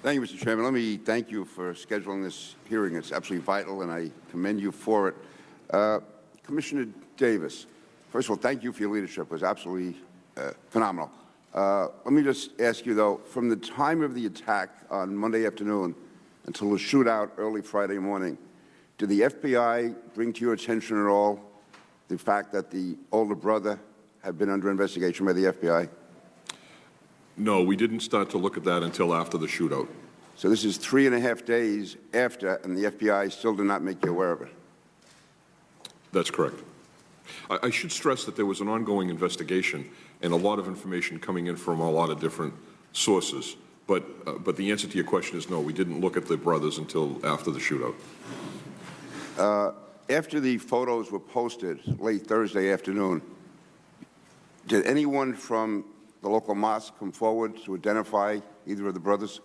Thank you, Mr. Chairman. Let me thank you for scheduling this hearing. It's absolutely vital, and I commend you for it. Commissioner Davis, first of all, thank you for your leadership. It was absolutely phenomenal. Let me just ask you, though, from the time of the attack on Monday afternoon until the shootout early Friday morning, did the FBI bring to your attention at all the fact that the older brother had been under investigation by the FBI? No, we didn't start to look at that until after the shootout. So this is 3.5 days after, and the FBI still did not make you aware of it? That's correct. I should stress that there was an ongoing investigation and a lot of information coming in from a lot of different sources. But the answer to your question is no, we didn't look at the brothers until after the shootout. After the photos were posted late Thursday afternoon, did anyone from the local mosque come forward to identify either of the brothers?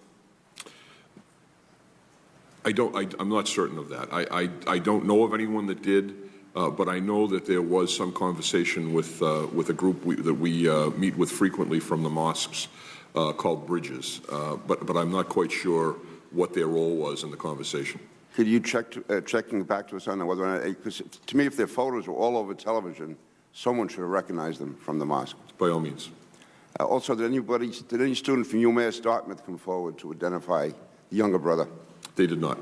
I'm not certain of that. I don't know of anyone that did, but I know that there was some conversation with a group that we meet with frequently from the mosques called Bridges, but I'm not quite sure what their role was in the conversation. Could you checking back to us on whether or not, because to me, if their photos were all over television, someone should have recognized them from the mosque. By all means. Also, did any student from UMass Dartmouth come forward to identify the younger brother? They did not.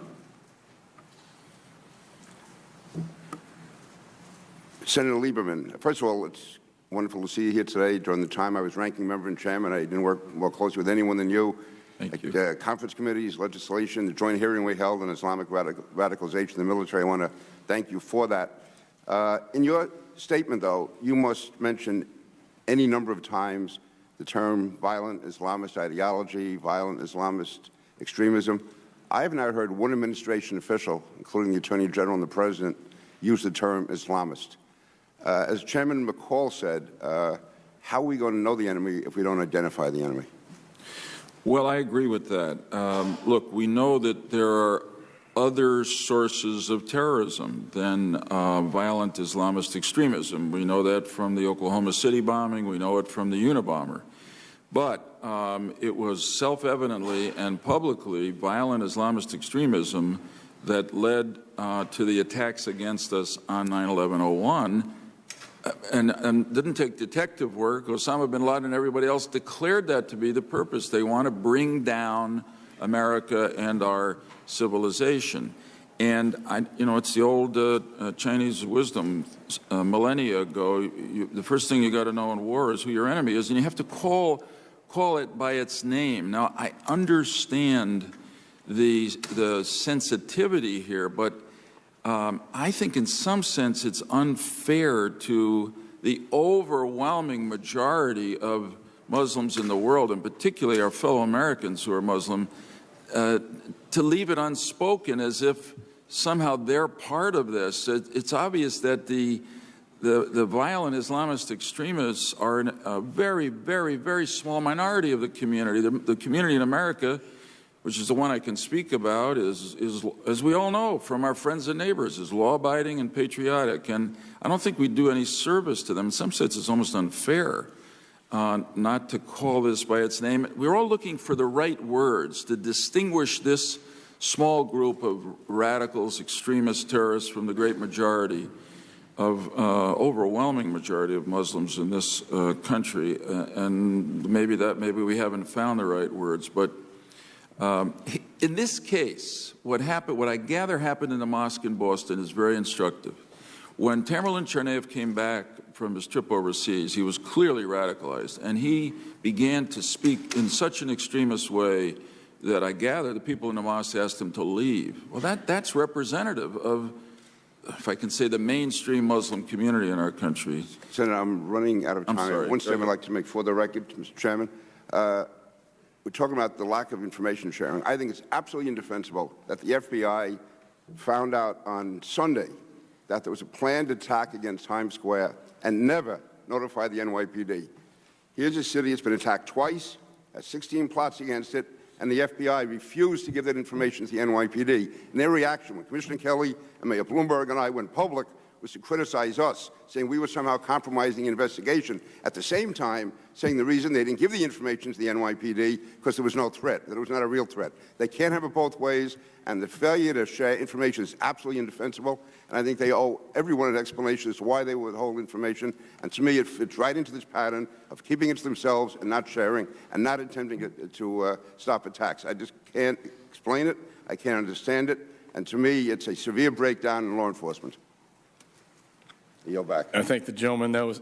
Senator Lieberman, first of all, it's wonderful to see you here today. During the time I was ranking member and chairman, I didn't work more closely with anyone than you. Thank you. Conference committees, legislation, the joint hearing we held on Islamic radicalization in the military. I want to thank you for that. In your statement, though, you must mention any number of times the term violent Islamist ideology, violent Islamist extremism. I have not heard one administration official, including the Attorney General and the President, use the term Islamist. As Chairman McCall said, how are we going to know the enemy if we don't identify the enemy? Well, I agree with that. Look, we know that there are other sources of terrorism than violent Islamist extremism. We know that from the Oklahoma City bombing. We know it from the Unabomber. But it was self-evidently and publicly violent Islamist extremism that led to the attacks against us on 9/11/01, and didn't take detective work. Osama bin Laden and everybody else declared that to be the purpose. They want to bring down America and our civilization. And, it's the old Chinese wisdom, millennia ago, the first thing you got to know in war is who your enemy is, and you have to call it by its name. Now, I understand the sensitivity here, but I think in some sense it's unfair to the overwhelming majority of Muslims in the world, and particularly our fellow Americans who are Muslim, to leave it unspoken as if somehow they're part of this. It's obvious that the violent Islamist extremists are a very, very, very small minority of the community. The community in America, which is the one I can speak about, is, as we all know from our friends and neighbors, is law-abiding and patriotic. And I don't think we do any service to them. In some sense, it's almost unfair not to call this by its name. We're all looking for the right words to distinguish this small group of radicals, extremist terrorists from the great majority of overwhelming majority of Muslims in this country, and maybe we haven't found the right words. But in this case, what I gather happened in the mosque in Boston is very instructive. When Tamerlan Tsarnaev came back from his trip overseas, he was clearly radicalized, and he began to speak in such an extremist way that I gather the people in the mosque asked him to leave. Well, that's representative of, if I can say, the mainstream Muslim community in our country. Senator, I'm running out of time. Sorry. One statement I'd like to make for the record, Mr. Chairman. We're talking about the lack of information sharing. I think it's absolutely indefensible that the FBI found out on Sunday that there was a planned attack against Times Square and never notified the NYPD. Here's a city that's been attacked twice, has 16 plots against it, and the FBI refused to give that information to the NYPD. And their reaction, when Commissioner Kelly and Mayor Bloomberg and I went public was to criticize us, saying we were somehow compromising the investigation, at the same time saying the reason they didn't give the information to the NYPD because there was no threat, that it was not a real threat. They can't have it both ways, and the failure to share information is absolutely indefensible, and I think they owe everyone an explanation as to why they withhold information, and to me it fits right into this pattern of keeping it to themselves and not sharing and not attempting to stop attacks. I just can't explain it, I can't understand it, and to me it's a severe breakdown in law enforcement. I yield back. I thank the gentleman. That was